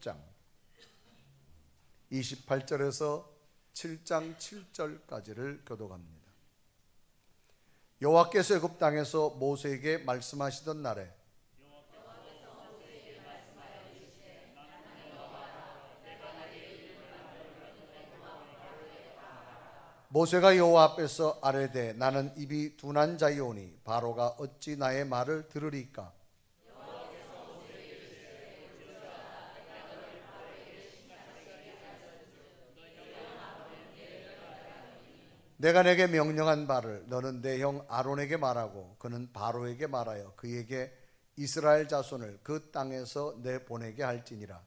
6장 28절에서 7장 7절까지를 교독합니다. 여호와께서 애굽 땅에서 모세에게 말씀하시던 날에 모세가 여호와 앞에서 아뢰되 나는 입이 둔한 자이오니 바로가 어찌 나의 말을 들으리까? 내가 내게 명령한 바를 너는 내 형 아론에게 말하고 그는 바로에게 말하여 그에게 이스라엘 자손을 그 땅에서 내보내게 할지니라.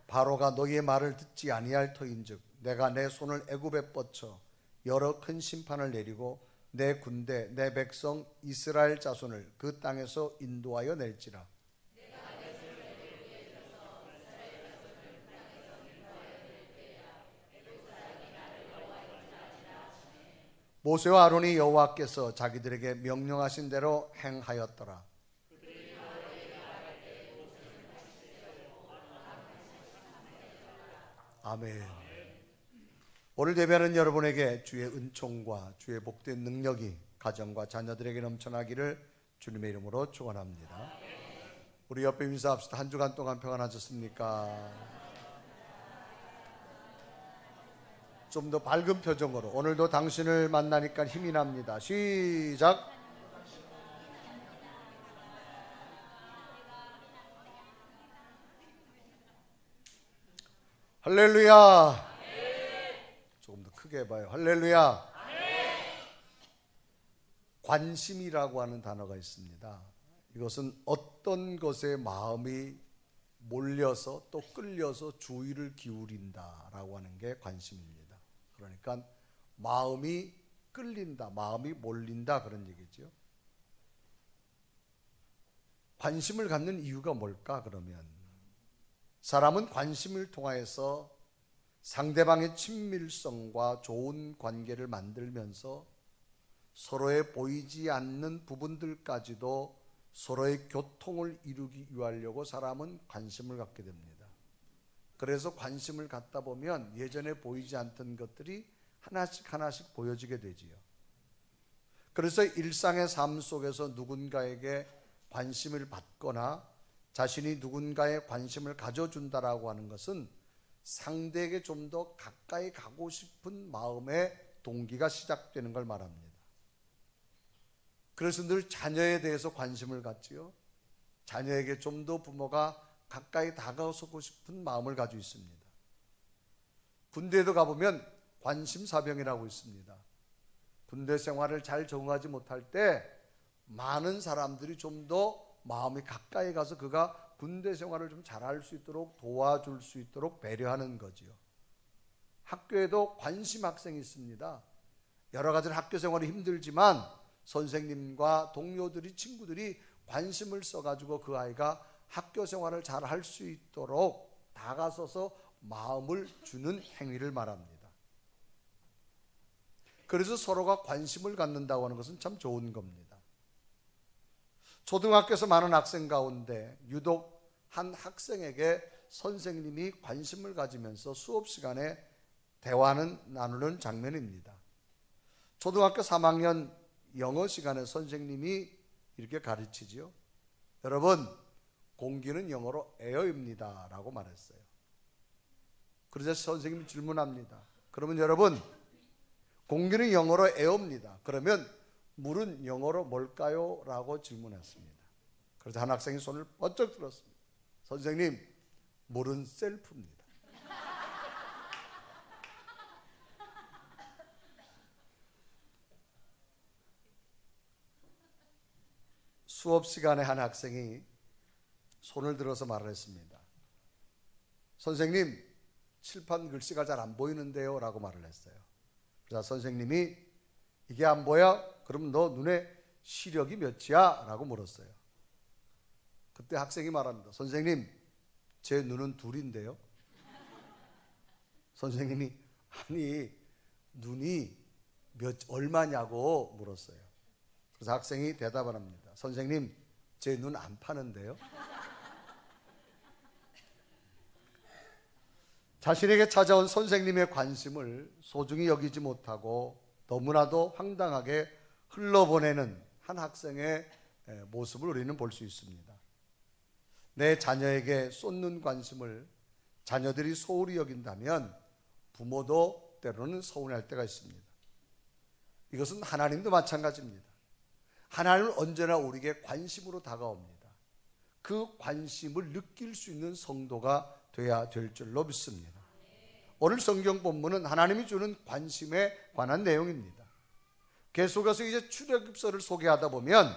바로가 너희의 말을 듣지 아니할 터인즉 내가 내 손을 애굽에 뻗쳐 여러 큰 심판을 내리고 내 군대 내 백성 이스라엘 자손을 그 땅에서 인도하여 낼지라. 모세와 아론이 여호와께서 자기들에게 명령하신 대로 행하였더라. 아멘. 오늘 예배하는 여러분에게 주의 은총과 주의 복된 능력이 가정과 자녀들에게 넘쳐나기를 주님의 이름으로 축원합니다. 우리 옆에 인사합시다. 한 주간 동안 평안하셨습니까? 좀 더 밝은 표정으로 오늘도 당신을 만나니까 힘이 납니다. 시작. 할렐루야. 조금 더 크게 해봐요. 할렐루야. 관심이라고 하는 단어가 있습니다. 이것은 어떤 것에 마음이 몰려서 또 끌려서 주의를 기울인다라고 하는 게 관심입니다. 그러니까 마음이 끌린다, 마음이 몰린다 그런 얘기죠. 관심을 갖는 이유가 뭘까? 그러면 사람은 관심을 통하여서 상대방의 친밀성과 좋은 관계를 만들면서 서로의 보이지 않는 부분들까지도 서로의 교통을 이루기 위하려고 사람은 관심을 갖게 됩니다. 그래서 관심을 갖다 보면 예전에 보이지 않던 것들이 하나씩 하나씩 보여지게 되지요. 그래서 일상의 삶 속에서 누군가에게 관심을 받거나 자신이 누군가의 관심을 가져준다라고 하는 것은 상대에게 좀 더 가까이 가고 싶은 마음의 동기가 시작되는 걸 말합니다. 그래서 늘 자녀에 대해서 관심을 갖지요. 자녀에게 좀 더 부모가 가까이 다가서고 싶은 마음을 가지고 있습니다. 군대에도 가보면 관심사병이라고 있습니다. 군대 생활을 잘 적응하지 못할 때 많은 사람들이 좀 더 마음이 가까이 가서 그가 군대 생활을 좀 잘할 수 있도록 도와줄 수 있도록 배려하는 거지요. 학교에도 관심 학생이 있습니다. 여러 가지 학교 생활이 힘들지만 선생님과 동료들이 친구들이 관심을 써가지고 그 아이가 학교 생활을 잘 할 수 있도록 다가서서 마음을 주는 행위를 말합니다. 그래서 서로가 관심을 갖는다고 하는 것은 참 좋은 겁니다. 초등학교에서 많은 학생 가운데 유독 한 학생에게 선생님이 관심을 가지면서 수업 시간에 나누는 장면입니다. 초등학교 3학년 영어 시간에 선생님이 이렇게 가르치지요. 여러분, 공기는 영어로 에어입니다 라고 말했어요. 그러자 선생님이 질문합니다. 그러면 여러분, 공기는 영어로 에어입니다. 그러면 물은 영어로 뭘까요? 라고 질문했습니다. 그래서 한 학생이 손을 번쩍 들었습니다. 선생님, 물은 셀프입니다. 수업 시간에 한 학생이 손을 들어서 말을 했습니다. 선생님, 칠판 글씨가 잘 안 보이는데요 라고 말을 했어요. 그래서 선생님이 이게 안 보여? 그럼 너 눈에 시력이 몇이야? 라고 물었어요. 그때 학생이 말합니다. 선생님, 제 눈은 둘인데요. 선생님이 아니 눈이 얼마냐고 물었어요. 그래서 학생이 대답을 합니다. 선생님, 제 눈 안 파는데요. 자신에게 찾아온 선생님의 관심을 소중히 여기지 못하고 너무나도 황당하게 흘러보내는 한 학생의 모습을 우리는 볼 수 있습니다. 내 자녀에게 쏟는 관심을 자녀들이 소홀히 여긴다면 부모도 때로는 서운할 때가 있습니다. 이것은 하나님도 마찬가지입니다. 하나님은 언제나 우리에게 관심으로 다가옵니다. 그 관심을 느낄 수 있는 성도가 돼야 될 줄로 믿습니다. 오늘 성경 본문은 하나님이 주는 관심에 관한 내용입니다. 계속해서 이제 출애굽서를 소개하다 보면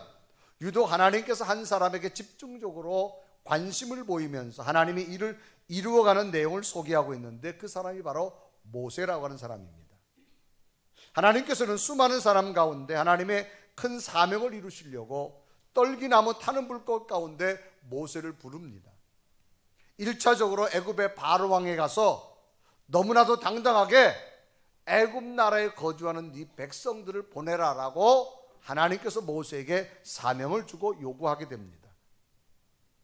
유독 하나님께서 한 사람에게 집중적으로 관심을 보이면서 하나님이 이를 이루어가는 내용을 소개하고 있는데 그 사람이 바로 모세라고 하는 사람입니다. 하나님께서는 수많은 사람 가운데 하나님의 큰 사명을 이루시려고 떨기나무 타는 불꽃 가운데 모세를 부릅니다. 1차적으로 애굽의 바로 왕에 가서 너무나도 당당하게 애굽 나라에 거주하는 네 백성들을 보내라라고 하나님께서 모세에게 사명을 주고 요구하게 됩니다.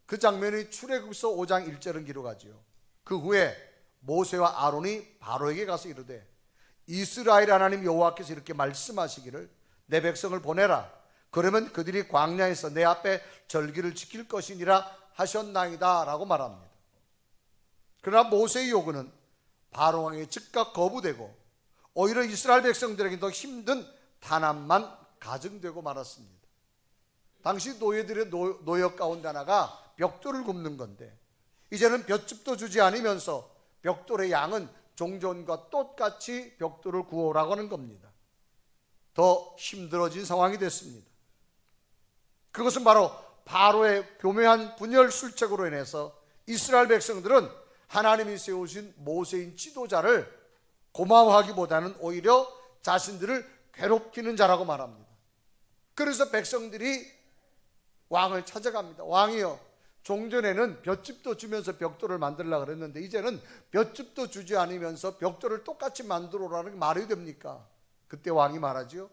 그 장면이 출애굽서 5장 1절은 기록하지요. 그 후에 모세와 아론이 바로에게 가서 이르되 이스라엘 하나님 여호와께서 이렇게 말씀하시기를 내 백성을 보내라. 그러면 그들이 광야에서 내 앞에 절기를 지킬 것이니라 하셨나이다 라고 말합니다. 그러나 모세의 요구는 바로 왕의 즉각 거부되고 오히려 이스라엘 백성들에게 더 힘든 탄압만 가증되고 말았습니다. 당시 노예들의 노역 가운데 하나가 벽돌을 굽는 건데 이제는 볏짚도 주지 않으면서 벽돌의 양은 종전과 똑같이 벽돌을 구워오라고 하는 겁니다. 더 힘들어진 상황이 됐습니다. 그것은 바로 바로의 교묘한 분열 술책으로 인해서 이스라엘 백성들은 하나님이 세우신 모세인 지도자를 고마워하기보다는 오히려 자신들을 괴롭히는 자라고 말합니다. 그래서 백성들이 왕을 찾아갑니다. 왕이여, 종전에는 볏짚도 주면서 벽돌을 만들려고 그랬는데 이제는 볏짚도 주지 않으면서 벽돌을 똑같이 만들어 오라는 게 말이 됩니까? 그때 왕이 말하지요.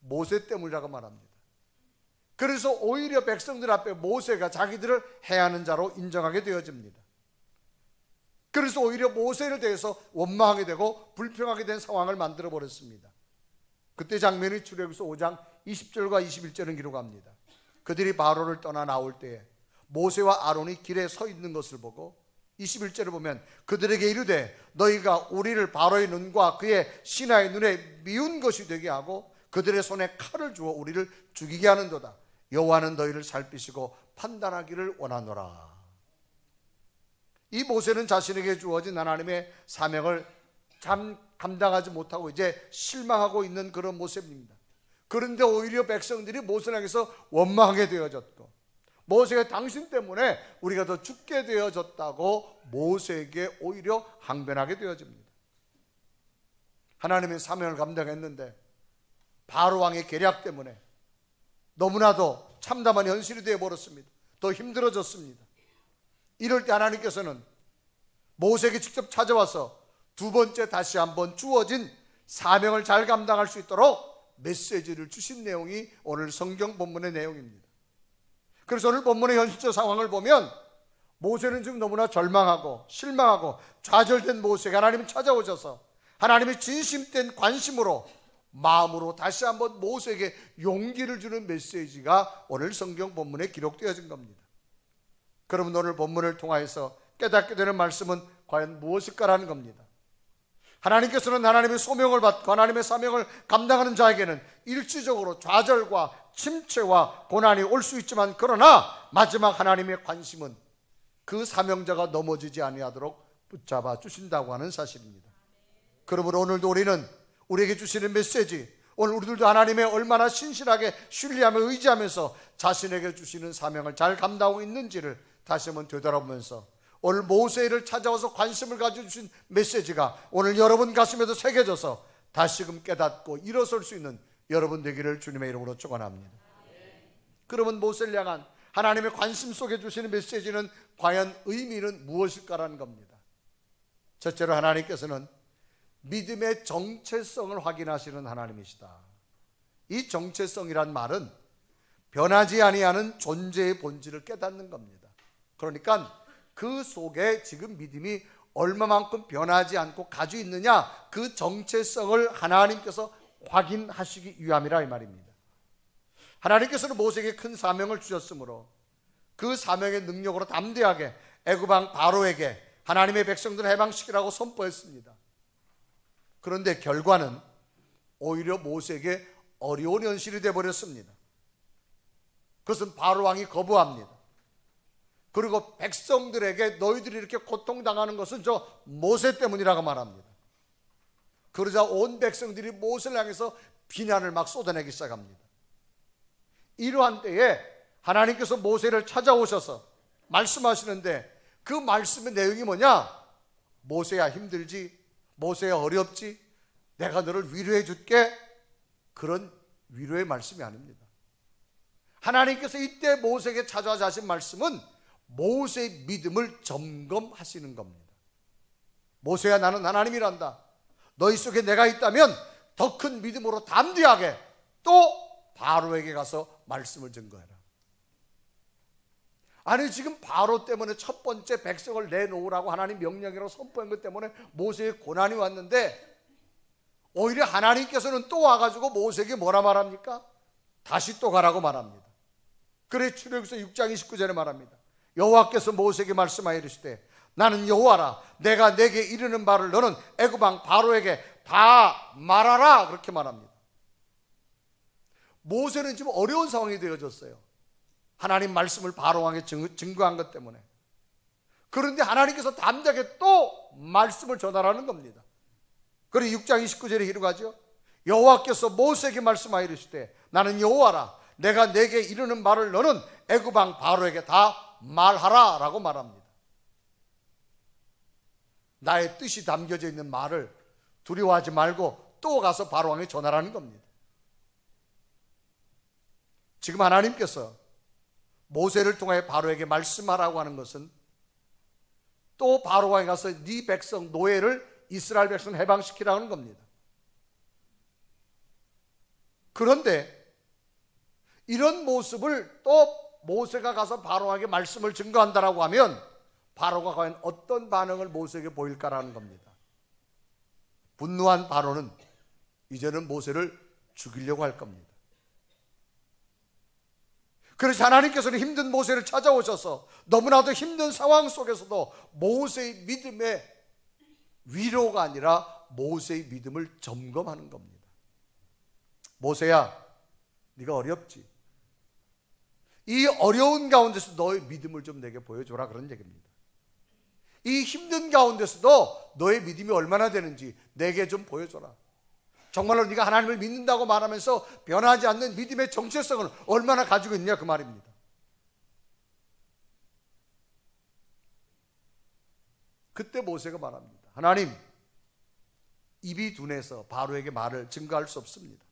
모세 때문이라고 말합니다. 그래서 오히려 백성들 앞에 모세가 자기들을 해하는 자로 인정하게 되어집니다. 그래서 오히려 모세를 대해서 원망하게 되고 불평하게 된 상황을 만들어 버렸습니다. 그때 장면이 출애굽서 5장 20절과 21절은 기록합니다. 그들이 바로를 떠나 나올 때에 모세와 아론이 길에 서 있는 것을 보고 21절을 보면 그들에게 이르되 너희가 우리를 바로의 눈과 그의 신하의 눈에 미운 것이 되게 하고 그들의 손에 칼을 주어 우리를 죽이게 하는도다. 여호와는 너희를 살피시고 판단하기를 원하노라. 이 모세는 자신에게 주어진 하나님의 사명을 감당하지 못하고 이제 실망하고 있는 그런 모습입니다. 그런데 오히려 백성들이 모세를 향해서 원망하게 되어졌고 모세가 당신 때문에 우리가 더 죽게 되어졌다고 모세에게 오히려 항변하게 되어집니다. 하나님의 사명을 감당했는데 바로 왕의 계략 때문에 너무나도 참담한 현실이 되어버렸습니다. 더 힘들어졌습니다. 이럴 때 하나님께서는 모세에게 직접 찾아와서 두 번째 다시 한번 주어진 사명을 잘 감당할 수 있도록 메시지를 주신 내용이 오늘 성경 본문의 내용입니다. 그래서 오늘 본문의 현실적 상황을 보면 모세는 지금 너무나 절망하고 실망하고 좌절된 모세가 하나님이 찾아오셔서 하나님의 진심된 관심으로 마음으로 다시 한번 모세에게 용기를 주는 메시지가 오늘 성경 본문에 기록되어진 겁니다. 그러면 오늘 본문을 통하여서 깨닫게 되는 말씀은 과연 무엇일까라는 겁니다. 하나님께서는 하나님의 소명을 받고 하나님의 사명을 감당하는 자에게는 일시적으로 좌절과 침체와 고난이 올 수 있지만 그러나 마지막 하나님의 관심은 그 사명자가 넘어지지 아니하도록 붙잡아 주신다고 하는 사실입니다. 그러므로 오늘도 우리는 우리에게 주시는 메시지, 오늘 우리들도 하나님의 얼마나 신실하게 신뢰하며 의지하면서 자신에게 주시는 사명을 잘 감당하고 있는지를 다시 한번 되돌아보면서 오늘 모세를 찾아와서 관심을 가져주신 메시지가 오늘 여러분 가슴에도 새겨져서 다시금 깨닫고 일어설 수 있는 여러분 되기를 주님의 이름으로 축원합니다. 그러면 모세를 향한 하나님의 관심 속에 주시는 메시지는 과연 의미는 무엇일까라는 겁니다. 첫째로 하나님께서는 믿음의 정체성을 확인하시는 하나님이시다. 이 정체성이란 말은 변하지 아니하는 존재의 본질을 깨닫는 겁니다. 그러니까 그 속에 지금 믿음이 얼마만큼 변하지 않고 가지고 있느냐, 그 정체성을 하나님께서 확인하시기 위함이라 이 말입니다. 하나님께서는 모세에게 큰 사명을 주셨으므로 그 사명의 능력으로 담대하게 애굽 왕 바로에게 하나님의 백성들을 해방시키라고 선포했습니다. 그런데 결과는 오히려 모세에게 어려운 현실이 되어버렸습니다. 그것은 바로 왕이 거부합니다. 그리고 백성들에게 너희들이 이렇게 고통당하는 것은 저 모세 때문이라고 말합니다. 그러자 온 백성들이 모세를 향해서 비난을 막 쏟아내기 시작합니다. 이러한 때에 하나님께서 모세를 찾아오셔서 말씀하시는데, 그 말씀의 내용이 뭐냐? 모세야 힘들지, 모세야 어렵지, 내가 너를 위로해 줄게, 그런 위로의 말씀이 아닙니다. 하나님께서 이때 모세에게 찾아와서 하신 말씀은 모세의 믿음을 점검하시는 겁니다. 모세야, 나는 하나님이란다. 너희 속에 내가 있다면 더 큰 믿음으로 담대하게 또 바로에게 가서 말씀을 증거해라. 아니, 지금 바로 때문에 첫 번째 백성을 내놓으라고 하나님 명령이라고 선포한 것 때문에 모세의 고난이 왔는데, 오히려 하나님께서는 또 와가지고 모세에게 뭐라 말합니까? 다시 또 가라고 말합니다. 그래 출애굽기서 6장 29절에 말합니다. 여호와께서 모세에게 말씀하여 이르시되 나는 여호와라, 내가 내게 이르는 바를 너는 애굽 왕 바로에게 다 말하라, 그렇게 말합니다. 모세는 지금 어려운 상황이 되어졌어요. 하나님 말씀을 바로 왕에 증거한 것 때문에. 그런데 하나님께서 담대하게 또 말씀을 전하라는 겁니다. 그리고 6장 29절에 기록하죠. 여호와께서 모세에게 말씀하여 이르시되 나는 여호와라, 내가 내게 이르는 말을 너는 애굽 왕 바로에게 다 말하라 라고 말합니다. 나의 뜻이 담겨져 있는 말을 두려워하지 말고 또 가서 바로 왕에 전하라는 겁니다. 지금 하나님께서 모세를 통해 바로에게 말씀하라고 하는 것은 또 바로 왕에 가서 네 백성 노예를 이스라엘 백성 해방시키라는 겁니다. 그런데 이런 모습을 또 모세가 가서 바로에게 말씀을 증거한다라고 하면 바로가 과연 어떤 반응을 모세에게 보일까라는 겁니다. 분노한 바로는 이제는 모세를 죽이려고 할 겁니다. 그래서 하나님께서는 힘든 모세를 찾아오셔서 너무나도 힘든 상황 속에서도 모세의 믿음의 위로가 아니라 모세의 믿음을 점검하는 겁니다. 모세야, 네가 어렵지? 이 어려운 가운데서 너의 믿음을 좀 내게 보여줘라, 그런 얘기입니다. 이 힘든 가운데서도 너의 믿음이 얼마나 되는지 내게 좀 보여줘라. 정말로 네가 하나님을 믿는다고 말하면서 변하지 않는 믿음의 정체성을 얼마나 가지고 있냐, 그 말입니다. 그때 모세가 말합니다. 하나님, 입이 둔해서 바로에게 말을 증거할 수 없습니다.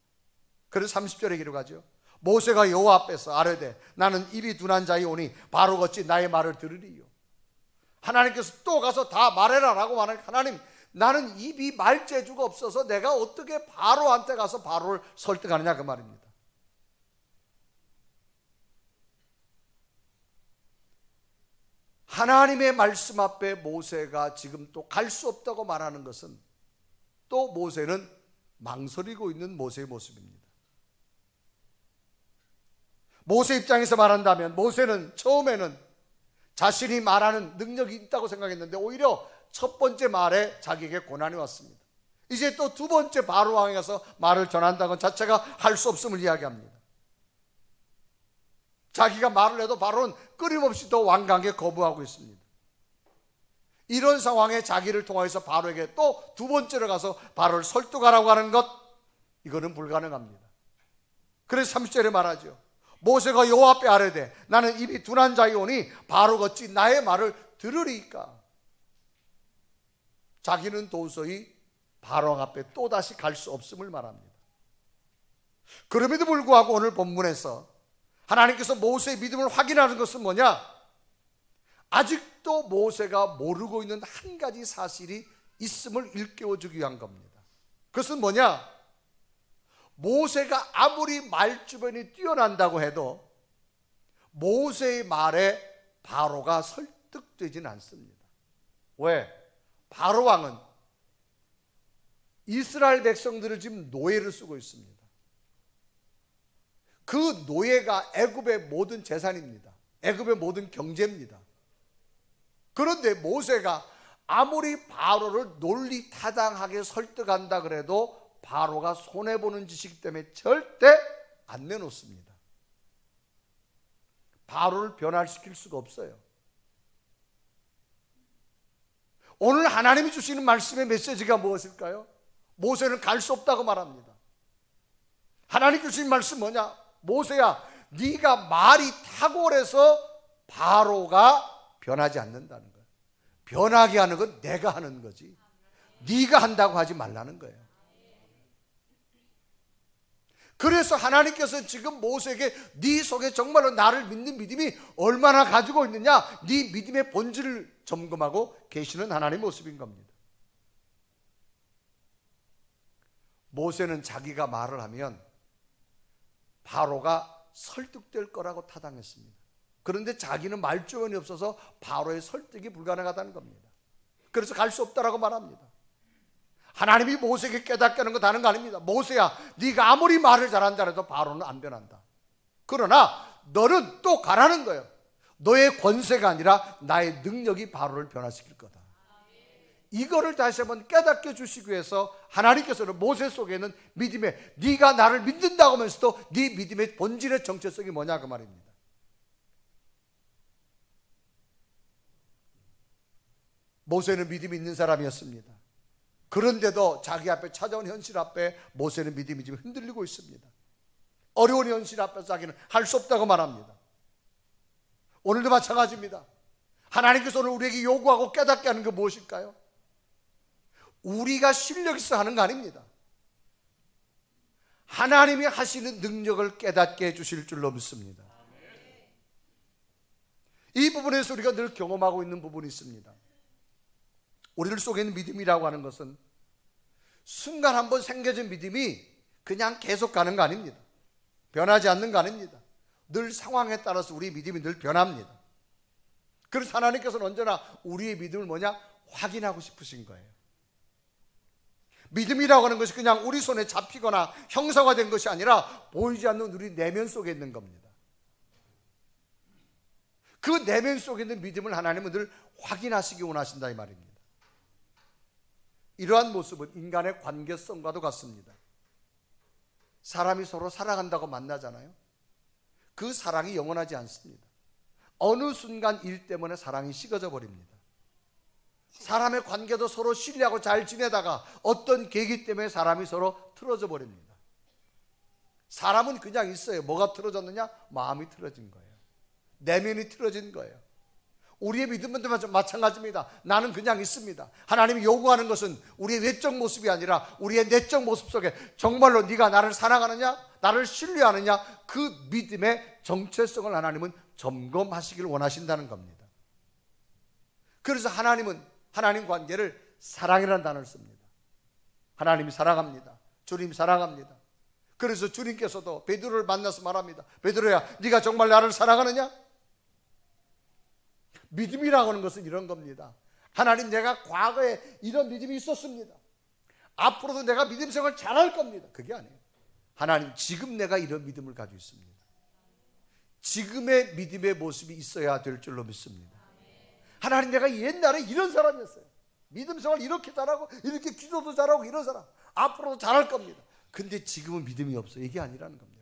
그래서 30절에 기록하죠. 모세가 여호와 앞에서 아뢰되 나는 입이 둔한 자이오니 바로 어찌 나의 말을 들으리요. 하나님께서 또 가서 다 말해라 라고 말하니까, 하나님, 나는 입이 말 재주가 없어서 내가 어떻게 바로한테 가서 바로를 설득하느냐, 그 말입니다. 하나님의 말씀 앞에 모세가 지금 또 갈 수 없다고 말하는 것은 또 모세는 망설이고 있는 모세의 모습입니다. 모세 입장에서 말한다면 모세는 처음에는 자신이 말하는 능력이 있다고 생각했는데 오히려 첫 번째 말에 자기에게 고난이 왔습니다. 이제 또 두 번째 바로 왕에 가서 말을 전한다는 것 자체가 할 수 없음을 이야기합니다. 자기가 말을 해도 바로는 끊임없이 더 완강하게 거부하고 있습니다. 이런 상황에 자기를 통해서 바로에게 또 두 번째로 가서 바로를 설득하라고 하는 것, 이거는 불가능합니다. 그래서 30절에 말하죠. 모세가 여호와 앞에 아뢰되 나는 입이 둔한 자이오니 바로 어찌 나의 말을 들으리까. 자기는 도저히 바로 앞에 또다시 갈 수 없음을 말합니다. 그럼에도 불구하고 오늘 본문에서 하나님께서 모세의 믿음을 확인하는 것은 뭐냐? 아직도 모세가 모르고 있는 한 가지 사실이 있음을 일깨워주기 위한 겁니다. 그것은 뭐냐? 모세가 아무리 말주변이 뛰어난다고 해도 모세의 말에 바로가 설득되지는 않습니다. 왜? 바로 왕은 이스라엘 백성들을 지금 노예를 쓰고 있습니다. 그 노예가 애굽의 모든 재산입니다. 애굽의 모든 경제입니다. 그런데 모세가 아무리 바로를 논리타당하게 설득한다 그래도 바로가 손해보는 짓이기 때문에 절대 안 내놓습니다. 바로를 변화시킬 수가 없어요. 오늘 하나님이 주시는 말씀의 메시지가 무엇일까요? 모세는 갈 수 없다고 말합니다. 하나님 주신 말씀 뭐냐? 모세야, 네가 말이 탁월해서 바로가 변하지 않는다는 거예요. 변하게 하는 건 내가 하는 거지 네가 한다고 하지 말라는 거예요. 그래서 하나님께서 지금 모세에게 네 속에 정말로 나를 믿는 믿음이 얼마나 가지고 있느냐, 네 믿음의 본질을 점검하고 계시는 하나님의 모습인 겁니다. 모세는 자기가 말을 하면 바로가 설득될 거라고 타당했습니다. 그런데 자기는 말주원이 없어서 바로의 설득이 불가능하다는 겁니다. 그래서 갈 수 없다라고 말합니다. 하나님이 모세에게 깨닫게 하는 거 다른 거 아닙니다. 모세야, 네가 아무리 말을 잘한다 해도 바로는 안 변한다. 그러나 너는 또 가라는 거예요. 너의 권세가 아니라 나의 능력이 바로를 변화시킬 거다. 이거를 다시 한번 깨닫게 주시기 위해서 하나님께서는 모세 속에는 믿음의, 네가 나를 믿는다고 하면서도 네 믿음의 본질의 정체성이 뭐냐 그 말입니다. 모세는 믿음이 있는 사람이었습니다. 그런데도 자기 앞에 찾아온 현실 앞에 모세는 믿음이 지금 흔들리고 있습니다. 어려운 현실 앞에서 자기는 할 수 없다고 말합니다. 오늘도 마찬가지입니다. 하나님께서 오늘 우리에게 요구하고 깨닫게 하는 게 무엇일까요? 우리가 실력 있어 하는 거 아닙니다. 하나님이 하시는 능력을 깨닫게 해주실 줄로 믿습니다. 이 부분에서 우리가 늘 경험하고 있는 부분이 있습니다. 우리들 속에 있는 믿음이라고 하는 것은 순간 한번 생겨진 믿음이 그냥 계속 가는 거 아닙니다. 변하지 않는 거 아닙니다. 늘 상황에 따라서 우리 믿음이 늘 변합니다. 그래서 하나님께서는 언제나 우리의 믿음을 뭐냐? 확인하고 싶으신 거예요. 믿음이라고 하는 것이 그냥 우리 손에 잡히거나 형상화된 것이 아니라 보이지 않는 우리 내면 속에 있는 겁니다. 그 내면 속에 있는 믿음을 하나님은 늘 확인하시기 원하신다 이 말입니다. 이러한 모습은 인간의 관계성과도 같습니다. 사람이 서로 사랑한다고 만나잖아요. 그 사랑이 영원하지 않습니다. 어느 순간 일 때문에 사랑이 식어져 버립니다. 사람의 관계도 서로 신뢰하고 잘 지내다가 어떤 계기 때문에 사람이 서로 틀어져 버립니다. 사람은 그냥 있어요. 뭐가 틀어졌느냐? 마음이 틀어진 거예요. 내면이 틀어진 거예요. 우리의 믿음은 마찬가지입니다. 나는 그냥 있습니다. 하나님이 요구하는 것은 우리의 외적 모습이 아니라 우리의 내적 모습 속에 정말로 네가 나를 사랑하느냐, 나를 신뢰하느냐, 그 믿음의 정체성을 하나님은 점검하시길 원하신다는 겁니다. 그래서 하나님은 하나님 관계를 사랑이라는 단어를 씁니다. 하나님이 사랑합니다. 주님 사랑합니다. 그래서 주님께서도 베드로를 만나서 말합니다. 베드로야, 네가 정말 나를 사랑하느냐? 믿음이라고 하는 것은 이런 겁니다. 하나님, 내가 과거에 이런 믿음이 있었습니다. 앞으로도 내가 믿음 생활을 잘할 겁니다. 그게 아니에요. 하나님, 지금 내가 이런 믿음을 가지고 있습니다. 지금의 믿음의 모습이 있어야 될 줄로 믿습니다. 하나님, 내가 옛날에 이런 사람이었어요. 믿음 생활 이렇게 잘하고 이렇게 기도도 잘하고 이런 사람, 앞으로도 잘할 겁니다. 근데 지금은 믿음이 없어요. 이게 아니라는 겁니다.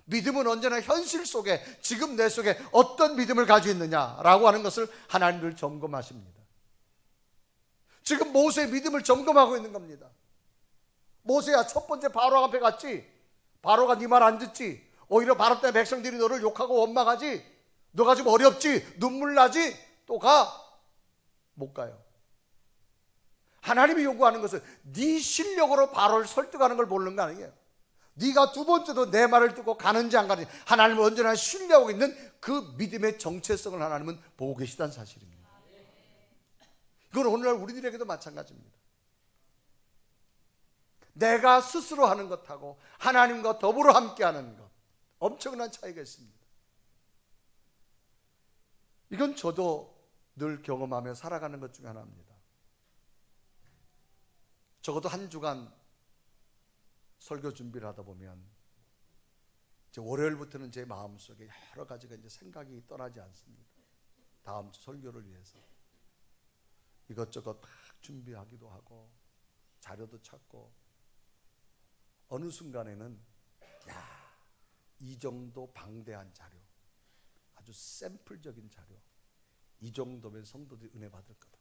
믿음은 언제나 현실 속에, 지금 내 속에 어떤 믿음을 가지고 있느냐라고 하는 것을 하나님을 점검하십니다. 지금 모세의 믿음을 점검하고 있는 겁니다. 모세야, 첫 번째 바로 앞에 갔지? 바로가 네 말 안 듣지? 오히려 바로 때문에 백성들이 너를 욕하고 원망하지? 너가 지금 어렵지? 눈물 나지? 또 가? 못 가요. 하나님이 요구하는 것은 네 실력으로 바로를 설득하는 걸 모르는 거 아니에요. 네가 두 번째도 내 말을 듣고 가는지 안 가는지 하나님을 언제나 신뢰하고 있는 그 믿음의 정체성을 하나님은 보고 계시다는 사실입니다. 이건 오늘날 우리들에게도 마찬가지입니다. 내가 스스로 하는 것하고 하나님과 더불어 함께하는 것, 엄청난 차이가 있습니다. 이건 저도 늘 경험하며 살아가는 것 중에 하나입니다. 적어도 한 주간 설교 준비를 하다 보면 이제 월요일부터는 제 마음속에 여러 가지가 이제 생각이 떠나지 않습니다. 다음 주 설교를 위해서 이것저것 막 준비하기도 하고 자료도 찾고, 어느 순간에는 이 정도 방대한 자료, 아주 샘플적인 자료, 이 정도면 성도들이 은혜 받을 거다.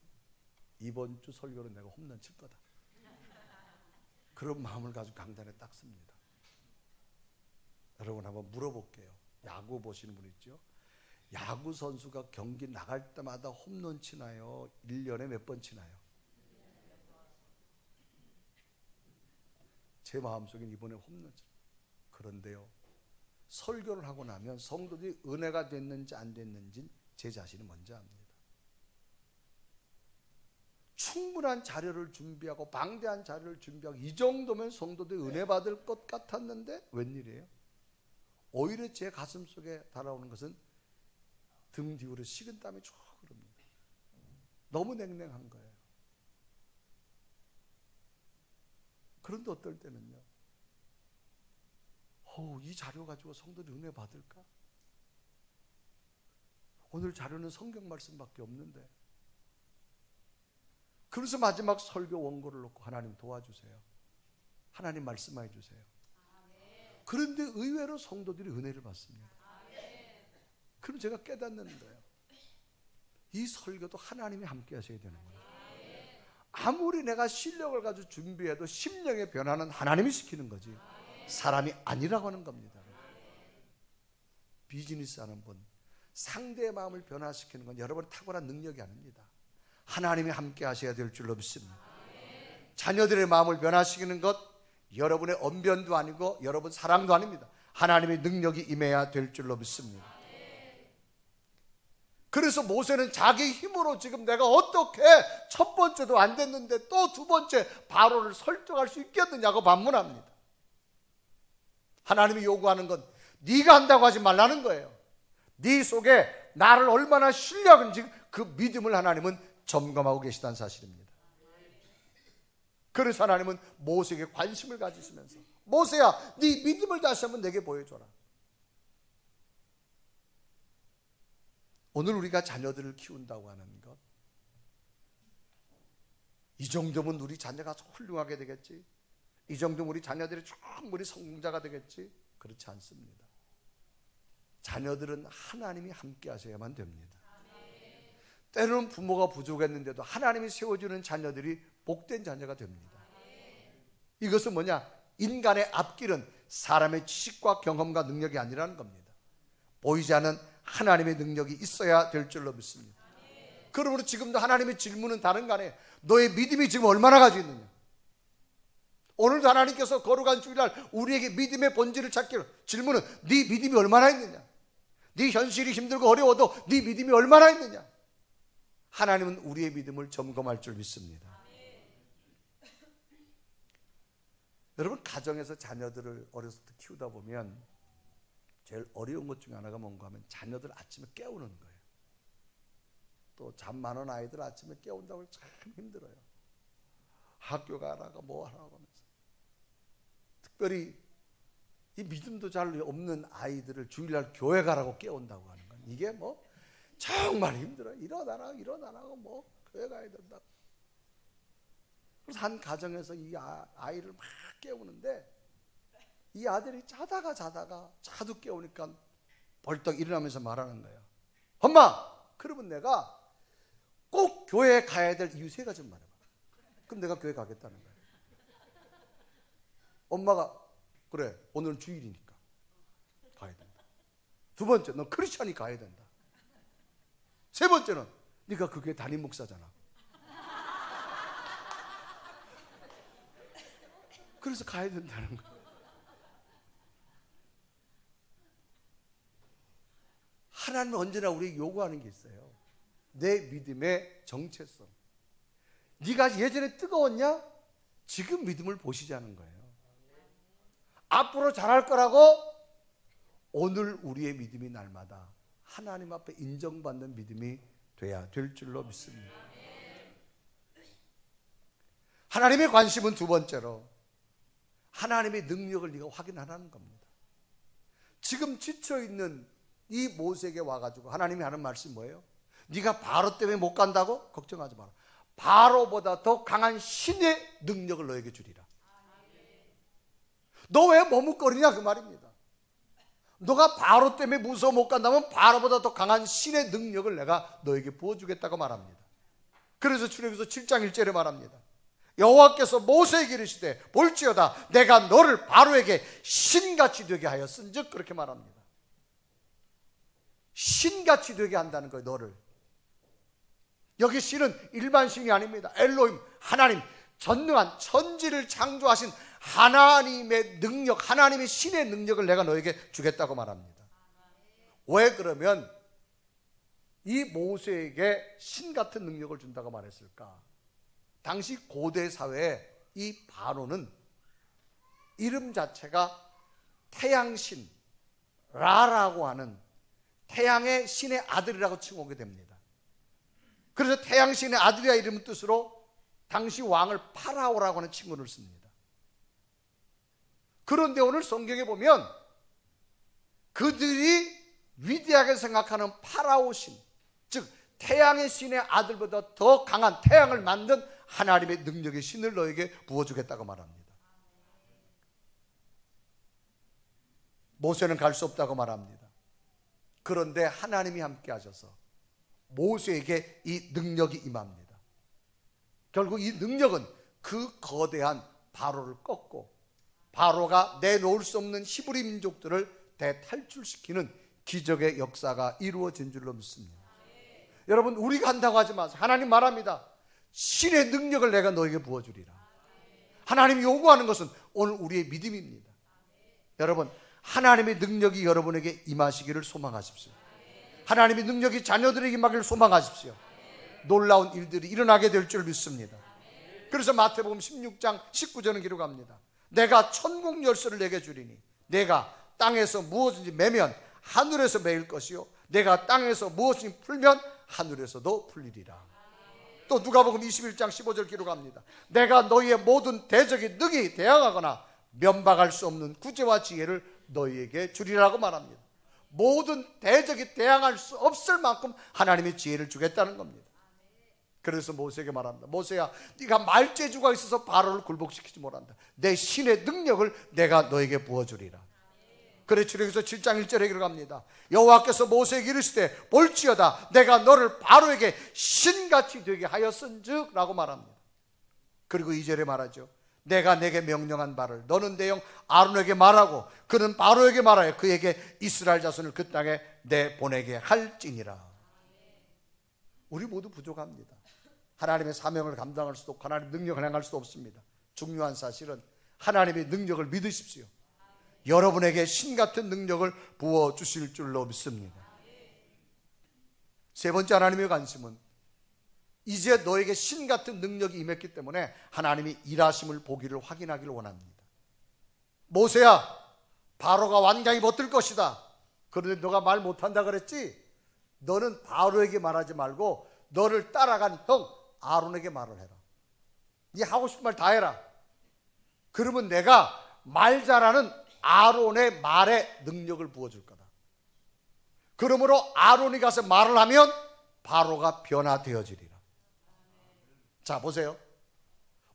이번 주 설교는 내가 홈런 칠 거다. 그런 마음을 가지고 강단에 딱 씁니다. 여러분 한번 물어볼게요. 야구 보시는 분 있죠? 야구 선수가 경기 나갈 때마다 홈런 치나요? 1년에 몇 번 치나요? 제 마음속엔 이번에 홈런 치. 그런데요, 설교를 하고 나면 성도들이 은혜가 됐는지 안 됐는지 제 자신이 먼저 압니다. 충분한 자료를 준비하고 방대한 자료를 준비하고 이 정도면 성도들이 은혜 받을 것 같았는데 웬일이에요? 오히려 제 가슴 속에 달아오는 것은 등 뒤로 식은 땀이 쭉 흐릅니다. 너무 냉랭한 거예요. 그런데 어떨 때는요, 이 자료 가지고 성도들이 은혜 받을까? 오늘 자료는 성경 말씀밖에 없는데. 그래서 마지막 설교 원고를 놓고 하나님 도와주세요. 하나님 말씀해 주세요. 그런데 의외로 성도들이 은혜를 받습니다. 그럼 제가 깨닫는 거예요. 이 설교도 하나님이 함께 하셔야 되는 거예요. 아무리 내가 실력을 가지고 준비해도 심령의 변화는 하나님이 시키는 거지 사람이 아니라고 하는 겁니다. 비즈니스 하는 분, 상대의 마음을 변화시키는 건 여러분의 탁월한 능력이 아닙니다. 하나님이 함께 하셔야 될 줄로 믿습니다. 자녀들의 마음을 변화시키는 것 여러분의 언변도 아니고 여러분 사랑도 아닙니다. 하나님의 능력이 임해야 될 줄로 믿습니다. 그래서 모세는 자기 힘으로 지금 내가 어떻게 첫 번째도 안 됐는데 또 두 번째 바로를 설득할 수 있겠느냐고 반문합니다. 하나님이 요구하는 건 네가 한다고 하지 말라는 거예요. 네 속에 나를 얼마나 신뢰하는지 그 믿음을 하나님은 점검하고 계시다는 사실입니다. 그래서 하나님은 모세에게 관심을 가지시면서 모세야, 네 믿음을 다시 한번 내게 보여줘라. 오늘 우리가 자녀들을 키운다고 하는 것, 이 정도면 우리 자녀가 훌륭하게 되겠지, 이 정도면 우리 자녀들이 충분히 성공자가 되겠지, 그렇지 않습니다. 자녀들은 하나님이 함께 하셔야만 됩니다. 때로는 부모가 부족했는데도 하나님이 세워주는 자녀들이 복된 자녀가 됩니다. 이것은 뭐냐? 인간의 앞길은 사람의 지식과 경험과 능력이 아니라는 겁니다. 보이지 않는 하나님의 능력이 있어야 될 줄로 믿습니다. 그러므로 지금도 하나님의 질문은 다른 거 아니에요. 너의 믿음이 지금 얼마나 가지고 있느냐? 오늘도 하나님께서 거룩한 주일날 우리에게 믿음의 본질을 찾기로 질문은 네 믿음이 얼마나 있느냐? 네 현실이 힘들고 어려워도 네 믿음이 얼마나 있느냐? 하나님은 우리의 믿음을 점검할 줄 믿습니다. 여러분, 가정에서 자녀들을 어렸을 때 키우다 보면 제일 어려운 것 중에 하나가 뭔가 하면 자녀들 아침에 깨우는 거예요. 또 잠 많은 아이들 아침에 깨운다고 참 힘들어요. 학교 가라가 뭐 하라고 하면서. 특별히 이 믿음도 잘 없는 아이들을 주일날 교회 가라고 깨운다고 하는 건 이게 뭐 정말 힘들어요. 일어나라고 뭐 교회 가야 된다. 그래서 한 가정에서 이 아이를 막 깨우는데 이 아들이 자다가 자도 깨우니까 벌떡 일어나면서 말하는 거예요. 엄마, 그러면 내가 꼭 교회에 가야 될 이유 세 가지 말해봐. 그럼 내가 교회 가겠다는 거예요. 엄마가 그래, 오늘은 주일이니까 가야 된다. 두 번째, 너 크리스찬이 가야 된다. 세 번째는 네가 그 교회 담임 목사잖아. 그래서 가야 된다는 거예요. 하나님은 언제나 우리에게 요구하는 게 있어요. 내 믿음의 정체성. 네가 예전에 뜨거웠냐? 지금 믿음을 보시자는 거예요. 앞으로 잘할 거라고 오늘 우리의 믿음이 날마다 하나님 앞에 인정받는 믿음이 돼야 될 줄로 믿습니다. 하나님의 관심은 두 번째로 하나님의 능력을 네가 확인하라는 겁니다. 지금 지쳐있는 이 모세에게 와가지고 하나님이 하는 말씀이 뭐예요? 네가 바로 때문에 못 간다고? 걱정하지 마라. 바로보다 더 강한 신의 능력을 너에게 주리라. 너 왜 머뭇거리냐 그 말입니다. 너가 바로 때문에 무서워 못 간다면 바로보다 더 강한 신의 능력을 내가 너에게 부어주겠다고 말합니다. 그래서 출애굽기서 7장 1절에 말합니다. 여호와께서 모세에게 이르시되 볼지어다 내가 너를 바로에게 신같이 되게 하였은즉, 그렇게 말합니다. 신같이 되게 한다는 거예요. 너를. 여기 신은 일반 신이 아닙니다. 엘로힘, 하나님, 전능한 천지를 창조하신 하나님의 능력, 하나님의 신의 능력을 내가 너에게 주겠다고 말합니다. 왜 그러면 이 모세에게 신 같은 능력을 준다고 말했을까? 당시 고대 사회에 이 바로는 이름 자체가 태양신 라라고 하는 태양의 신의 아들이라고 칭하게 됩니다. 그래서 태양신의 아들이라 이름 뜻으로 당시 왕을 파라오라고 하는 칭호를 씁니다. 그런데 오늘 성경에 보면 그들이 위대하게 생각하는 파라오 신, 즉 태양의 신의 아들보다 더 강한 태양을 만든 하나님의 능력의 신을 너에게 부어주겠다고 말합니다. 모세는 갈 수 없다고 말합니다. 그런데 하나님이 함께 하셔서 모세에게 이 능력이 임합니다. 결국 이 능력은 그 거대한 바로를 꺾고 바로가 내놓을 수 없는 히브리 민족들을 대탈출시키는 기적의 역사가 이루어진 줄로 믿습니다. 여러분, 우리가 한다고 하지 마세요. 하나님 말합니다. 신의 능력을 내가 너에게 부어주리라. 하나님이 요구하는 것은 오늘 우리의 믿음입니다. 여러분, 하나님의 능력이 여러분에게 임하시기를 소망하십시오. 하나님의 능력이 자녀들에게 임하기를 소망하십시오. 놀라운 일들이 일어나게 될 줄 믿습니다. 그래서 마태복음 16장 19절은 기록합니다. 내가 천국 열쇠를 내게 주리니 내가 땅에서 무엇인지 매면 하늘에서 매일 것이요 내가 땅에서 무엇인지 풀면 하늘에서도 풀리리라. 또 누가복음 21장 15절 기록합니다. 내가 너희의 모든 대적이 능히 대항하거나 면박할 수 없는 구제와 지혜를 너희에게 주리라고 말합니다. 모든 대적이 대항할 수 없을 만큼 하나님의 지혜를 주겠다는 겁니다. 그래서 모세에게 말합니다. 모세야, 네가 말재주가 있어서 바로를 굴복시키지 못한다. 내 신의 능력을 내가 너에게 부어주리라. 그래 출애굽기서 7장 1절에 기록합니다. 여호와께서 모세에게 이르시되 볼지어다 내가 너를 바로에게 신같이 되게 하였은즉 라고 말합니다. 그리고 2절에 말하죠. 내가 내게 명령한 바를 너는 내 형 아론에게 말하고 그는 바로에게 말하여 그에게 이스라엘 자손을 그 땅에 내보내게 할지니라. 우리 모두 부족합니다. 하나님의 사명을 감당할 수도 없고 하나님의 능력을 행할 수도 없습니다. 중요한 사실은 하나님의 능력을 믿으십시오. 여러분에게 신같은 능력을 부어주실 줄로 믿습니다. 세 번째 하나님의 관심은 이제 너에게 신같은 능력이 임했기 때문에 하나님이 일하심을 보기를 확인하기를 원합니다. 모세야, 바로가 완강히 못들 것이다. 그런데 너가 말 못한다 그랬지? 너는 바로에게 말하지 말고 너를 따라간 형 아론에게 말을 해라. 네 하고 싶은 말 다 해라. 그러면 내가 말 잘하는 아론의 말에 능력을 부어줄 거다. 그러므로 아론이 가서 말을 하면 바로가 변화되어지리라. 자 보세요.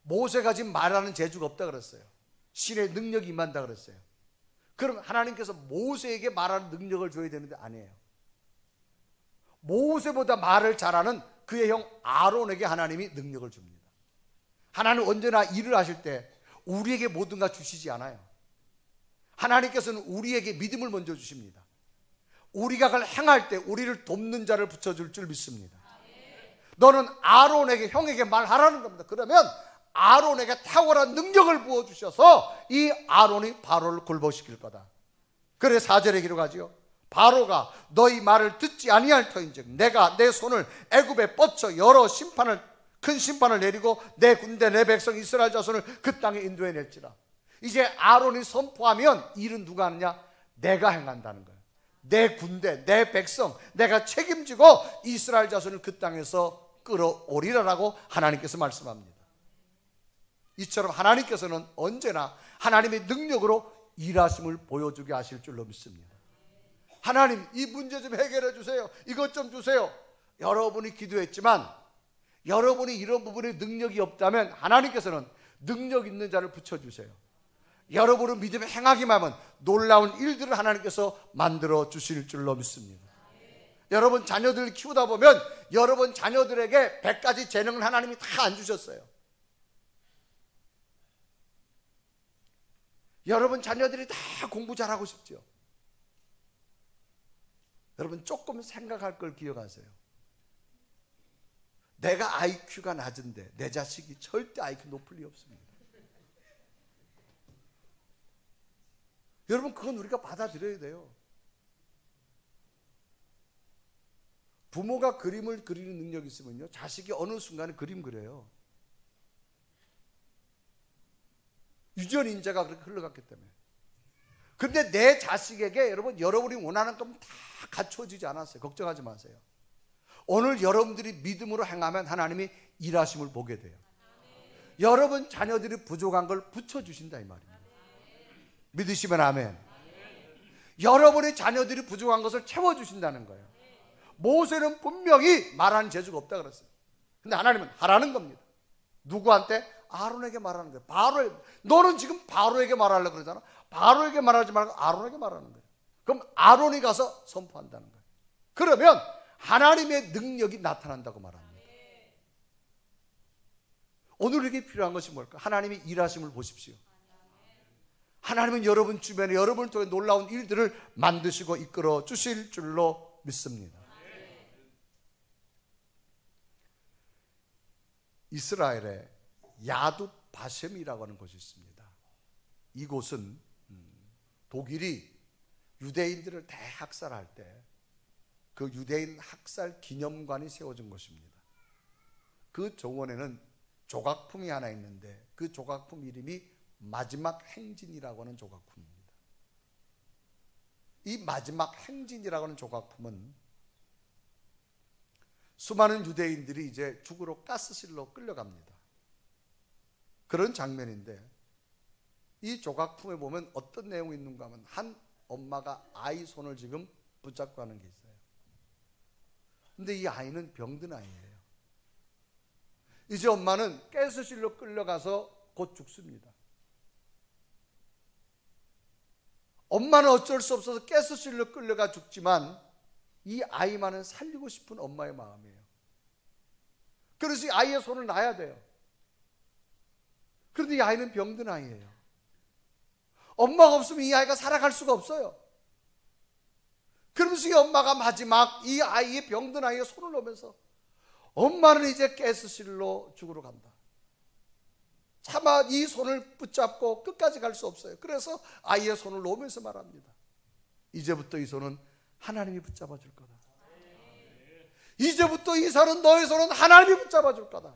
모세가 지금 말하는 재주가 없다 그랬어요. 신의 능력이 임한다 그랬어요. 그럼 하나님께서 모세에게 말하는 능력을 줘야 되는데 아니에요. 모세보다 말을 잘하는 그의 형 아론에게 하나님이 능력을 줍니다. 하나님은 언제나 일을 하실 때 우리에게 모든 걸 주시지 않아요. 하나님께서는 우리에게 믿음을 먼저 주십니다. 우리가 그걸 행할 때 우리를 돕는 자를 붙여줄 줄 믿습니다. 너는 아론에게 형에게 말하라는 겁니다. 그러면 아론에게 탁월한 능력을 부어주셔서 이 아론이 바로를 굴복시킬 거다. 그래 4절에 기록하지요. 바로가 너희 말을 듣지 아니할 터인즉 내가 내 손을 애굽에 뻗쳐 여러 심판을 큰 심판을 내리고 내 군대 내 백성 이스라엘 자손을 그 땅에 인도해 낼지라. 이제 아론이 선포하면 일은 누가 하느냐? 내가 행한다는 거예요. 내 군대, 내 백성, 내가 책임지고 이스라엘 자손을 그 땅에서 끌어오리라라고 하나님께서 말씀합니다. 이처럼 하나님께서는 언제나 하나님의 능력으로 일하심을 보여주게 하실 줄로 믿습니다. 하나님, 이 문제 좀 해결해 주세요. 이것 좀 주세요. 여러분이 기도했지만 여러분이 이런 부분에 능력이 없다면 하나님께서는 능력 있는 자를 붙여주세요. 여러분은 믿음에 행하기만 하면 놀라운 일들을 하나님께서 만들어 주실 줄로 믿습니다. 여러분 자녀들을 키우다 보면 여러분 자녀들에게 100가지 재능을 하나님이 다 안 주셨어요. 여러분 자녀들이 다 공부 잘하고 싶죠. 여러분 조금 생각할 걸 기억하세요. 내가 IQ가 낮은데 내 자식이 절대 IQ 높을 리 없습니다. 여러분 그건 우리가 받아들여야 돼요. 부모가 그림을 그리는 능력이 있으면요, 자식이 어느 순간에 그림 그려요. 유전인자가 그렇게 흘러갔기 때문에. 근데 내 자식에게 여러분이 원하는 건 다 갖춰지지 않았어요. 걱정하지 마세요. 오늘 여러분들이 믿음으로 행하면 하나님이 일하심을 보게 돼요. 여러분 자녀들이 부족한 걸 붙여주신다 이 말입니다. 믿으시면 아멘. 여러분의 자녀들이 부족한 것을 채워주신다는 거예요. 모세는 분명히 말하는 재주가 없다 그랬어요. 근데 하나님은 하라는 겁니다. 누구한테? 아론에게 말하는 거예요. 너는 지금 바로에게 말하려고 그러잖아. 바로에게 말하지 말고 아론에게 말하는 거예요. 그럼 아론이 가서 선포한다는 거예요. 그러면 하나님의 능력이 나타난다고 말합니다. 오늘 우리에게 필요한 것이 뭘까? 하나님이 일하심을 보십시오. 하나님은 여러분 주변에 여러분을 통해 놀라운 일들을 만드시고 이끌어 주실 줄로 믿습니다. 이스라엘에 야두 바셈이라고 하는 곳이 있습니다. 이곳은 독일이 유대인들을 대학살할 때 그 유대인 학살 기념관이 세워진 곳입니다. 그 정원에는 조각품이 하나 있는데 그 조각품 이름이 마지막 행진이라고 하는 조각품입니다. 이 마지막 행진이라고 하는 조각품은 수많은 유대인들이 이제 죽으러 가스실로 끌려갑니다. 그런 장면인데 이 조각품에 보면 어떤 내용이 있는가 하면 한 엄마가 아이 손을 지금 붙잡고 하는 게 있어요. 근데 이 아이는 병든 아이예요. 이제 엄마는 가스실로 끌려가서 곧 죽습니다. 엄마는 어쩔 수 없어서 가스실로 끌려가 죽지만 이 아이만은 살리고 싶은 엄마의 마음이에요. 그래서 이 아이의 손을 놔야 돼요. 그런데 이 아이는 병든 아이예요. 엄마가 없으면 이 아이가 살아갈 수가 없어요. 그러면서 이 엄마가 마지막 이 아이의 병든 아이의 손을 놓으면서 엄마는 이제 가스실로 죽으러 간다. 차마 이 손을 붙잡고 끝까지 갈 수 없어요. 그래서 아이의 손을 놓으면서 말합니다. 이제부터 이 손은 하나님이 붙잡아 줄 거다. 이제부터 이 손은 너의 손은 하나님이 붙잡아 줄 거다.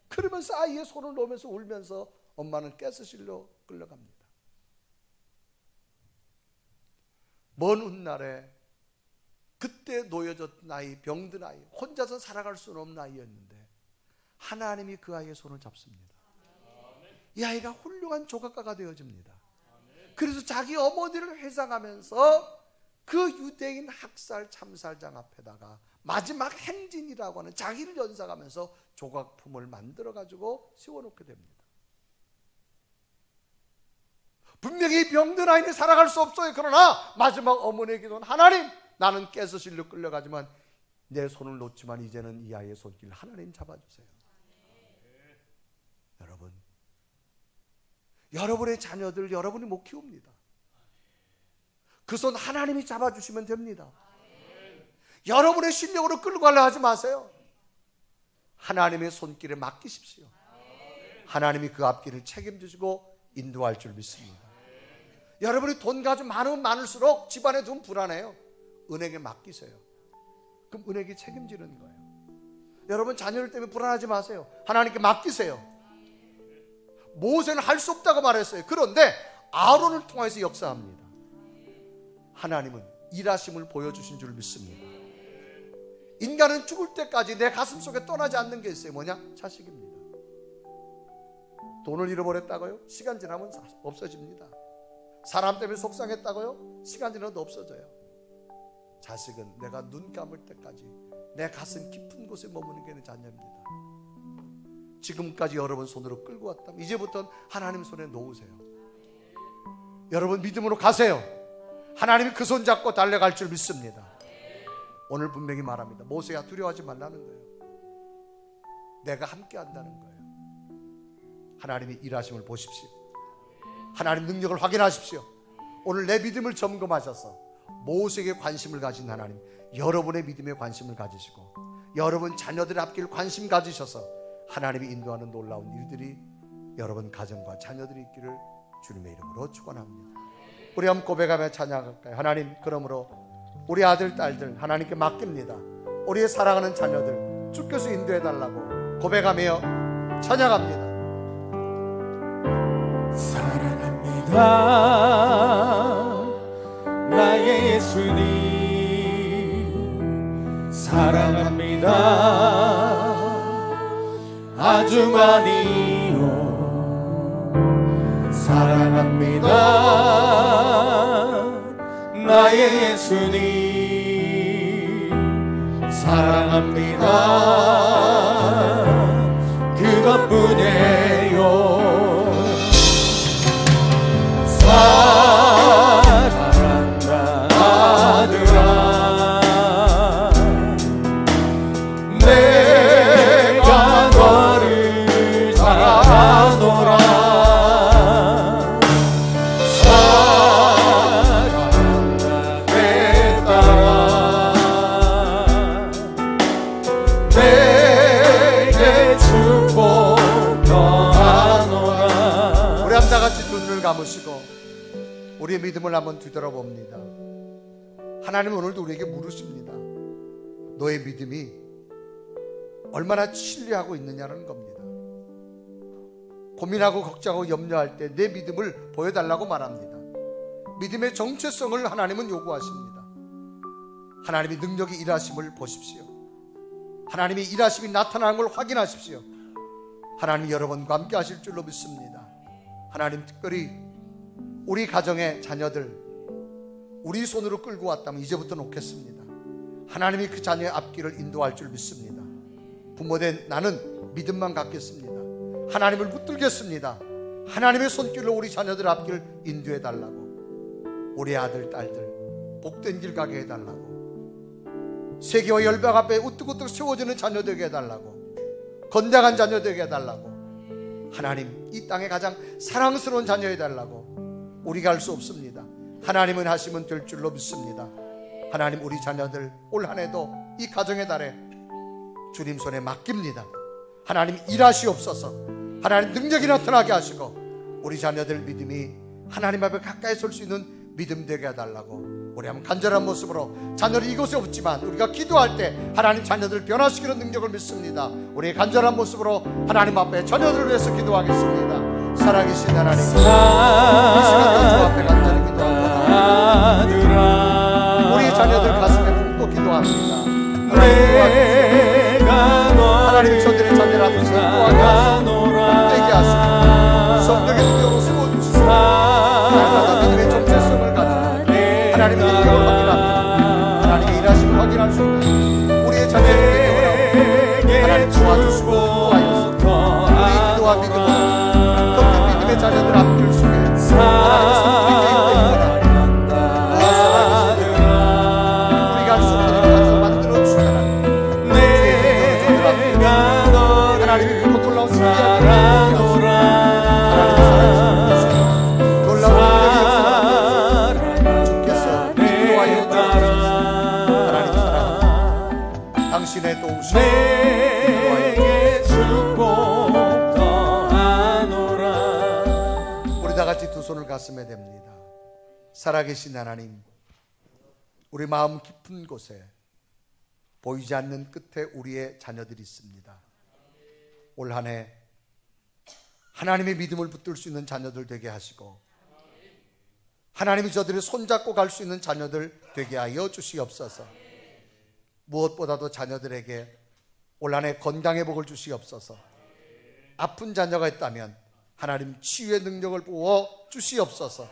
그러면서 아이의 손을 놓으면서 울면서 엄마는 가스실로 끌려갑니다. 먼 훗날에 그때 놓여졌던 아이, 병든 아이, 혼자서 살아갈 수는 없는 아이였는데 하나님이 그 아이의 손을 잡습니다. 이 아이가 훌륭한 조각가가 되어집니다. 그래서 자기 어머니를 회상하면서 그 유대인 학살 참살장 앞에다가 마지막 행진이라고 하는 자기를 연상하면서 조각품을 만들어 가지고 세워놓게 됩니다. 분명히 병든 아이는 살아갈 수 없어요. 그러나 마지막 어머니의 기도는 하나님, 나는 가스실로 끌려가지만 내 손을 놓지만 이제는 이 아이의 손길 하나님 잡아주세요. 여러분, 여러분의 자녀들 여러분이 못 키웁니다. 그 손 하나님이 잡아주시면 됩니다. 여러분의 실력으로 끌고 가려 하지 마세요. 하나님의 손길에 맡기십시오. 하나님이 그 앞길을 책임지시고 인도할 줄 믿습니다. 여러분이 돈 가지고 많으면 많을수록 집안에 좀 불안해요. 은행에 맡기세요. 그럼 은행이 책임지는 거예요. 여러분 자녀들 때문에 불안하지 마세요. 하나님께 맡기세요. 모세는 할 수 없다고 말했어요. 그런데 아론을 통해서 역사합니다. 하나님은 일하심을 보여주신 줄 믿습니다. 인간은 죽을 때까지 내 가슴 속에 떠나지 않는 게 있어요. 뭐냐? 자식입니다. 돈을 잃어버렸다고요? 시간 지나면 없어집니다. 사람 때문에 속상했다고요? 시간 지나도 없어져요. 자식은 내가 눈 감을 때까지 내 가슴 깊은 곳에 머무는 게 자녀입니다. 지금까지 여러분 손으로 끌고 왔다면 이제부터는 하나님 손에 놓으세요. 여러분 믿음으로 가세요. 하나님이 그 손 잡고 달려갈 줄 믿습니다. 오늘 분명히 말합니다. 모세야, 두려워하지 말라는 거예요. 내가 함께 한다는 거예요. 하나님이 일하심을 보십시오. 하나님 능력을 확인하십시오. 오늘 내 믿음을 점검하셔서 모세에게 관심을 가진 하나님, 여러분의 믿음에 관심을 가지시고 여러분 자녀들의 앞길 관심 가지셔서 하나님이 인도하는 놀라운 일들이 여러분 가정과 자녀들이 있기를 주님의 이름으로 축원합니다. 우리 한번 고백하며 찬양할까요? 하나님, 그러므로 우리 아들, 딸들 하나님께 맡깁니다. 우리의 사랑하는 자녀들 주께서 인도해달라고 고백하며 찬양합니다. 사랑합니다 나의 예수님, 사랑합니다 아주 많이요. 사랑합니다 나의 예수님, 사랑합니다 그것뿐이에요. 사랑한다 아들아, 내가 너를 사랑하노라. 사랑한다 내 딸아, 내게 축복 더하노라. 우리 함 다 같이 두 눈을 감으시고 우리의 믿음을 한번 뒤돌아봅니다. 하나님은 오늘도 우리에게 물으십니다. 너의 믿음이 얼마나 신뢰하고 있느냐는 겁니다. 고민하고 걱정하고 염려할 때 내 믿음을 보여달라고 말합니다. 믿음의 정체성을 하나님은 요구하십니다. 하나님이 능력이 일하심을 보십시오. 하나님이 일하심이 나타나는 걸 확인하십시오. 하나님이 여러분과 함께 하실 줄로 믿습니다. 하나님, 특별히 우리 가정의 자녀들 우리 손으로 끌고 왔다면 이제부터 놓겠습니다. 하나님이 그 자녀의 앞길을 인도할 줄 믿습니다. 부모된 나는 믿음만 갖겠습니다. 하나님을 붙들겠습니다. 하나님의 손길로 우리 자녀들 앞길 인도해 달라고, 우리 아들 딸들 복된 길 가게 해달라고, 세계와 열방 앞에 우뚝우뚝 세워지는 자녀 되게 해달라고, 건강한 자녀 되게 해달라고, 하나님 이 땅에 가장 사랑스러운 자녀 해달라고. 우리가 할 수 없습니다. 하나님은 하시면 될 줄로 믿습니다. 하나님, 우리 자녀들 올 한 해도 이 가정의 달에 주님 손에 맡깁니다. 하나님 일하시옵소서. 하나님 능력이 나타나게 하시고 우리 자녀들 믿음이 하나님 앞에 가까이 설 수 있는 믿음 되게 해달라고. 우리 한번 간절한 모습으로, 자녀들이 이곳에 없지만 우리가 기도할 때 하나님 자녀들 변화시키는 능력을 믿습니다. 우리의 간절한 모습으로 하나님 앞에 자녀들을 위해서 기도하겠습니다. 살아계신 하나님, 이 시간도 주 앞에 간절히 기도합니다. 우리 자녀들 가슴에 품고 기도합니다. 하나님 저들의 자녀를 앞에 인도하게 하시고 되게 하시고 성령의 능력으로 세워주시고 날마다 믿음의 정체성을 가지고 하나님의 능력을 확인합니다. 하나님의 일하심을 확인할 수 있는 우리의 자녀를 되게 원하고 하나님 도와주시고 인도하여서 우리 기도와 믿음으로 꺾인 믿음의 자녀들 앞길 속에 하나님의 손길이 되어있구나. 우리가 할 수 없는 일을 가서 만들어주시는 하나님의 그 놀라운 승리하게 하소서. 하나님의 사랑하시고 놀라운 능력이 역사합니다. 주께서 인도하여 주옵소서. 하나님 사랑합니다. 당신의 도우심으로 우리 다 같이 두 손을 가슴에 댑니다. 살아계신 하나님, 우리 마음 깊은 곳에 보이지 않는 끝에 우리의 자녀들이 있습니다. 올 한 해 하나님의 믿음을 붙들 수 있는 자녀들 되게 하시고 하나님이 저들이 손잡고 갈 수 있는 자녀들 되게 하여 주시옵소서. 무엇보다도 자녀들에게 올 한 해 건강의 복을 주시옵소서. 아픈 자녀가 있다면 하나님 치유의 능력을 부어 주시옵소서.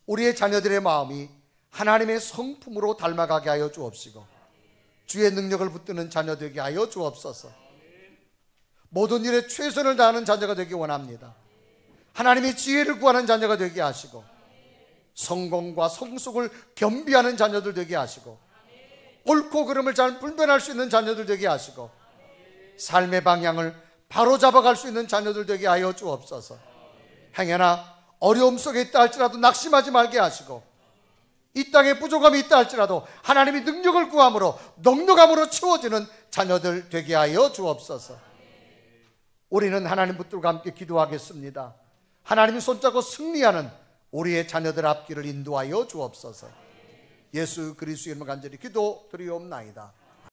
우리의 자녀들의 마음이 하나님의 성품으로 닮아가게 하여 주옵시고 주의 능력을 붙드는 자녀 되게 하여 주옵소서. 모든 일에 최선을 다하는 자녀가 되기 원합니다. 하나님의 지혜를 구하는 자녀가 되게 하시고 성공과 성숙을 겸비하는 자녀들 되게 하시고 옳고 그름을 잘 분별할 수 있는 자녀들 되게 하시고 삶의 방향을 바로 잡아갈 수 있는 자녀들 되게 하여 주옵소서. 행여나 어려움 속에 있다 할지라도 낙심하지 말게 하시고 이 땅에 부족함이 있다 할지라도 하나님이 능력을 구함으로 넉넉함으로 채워지는 자녀들 되게 하여 주옵소서. 우리는 하나님 붙들과 함께 기도하겠습니다. 하나님이 손잡고 승리하는 우리의 자녀들 앞길을 인도하여 주옵소서. 예수 그리스도의 이름으로 간절히 기도드리옵나이다.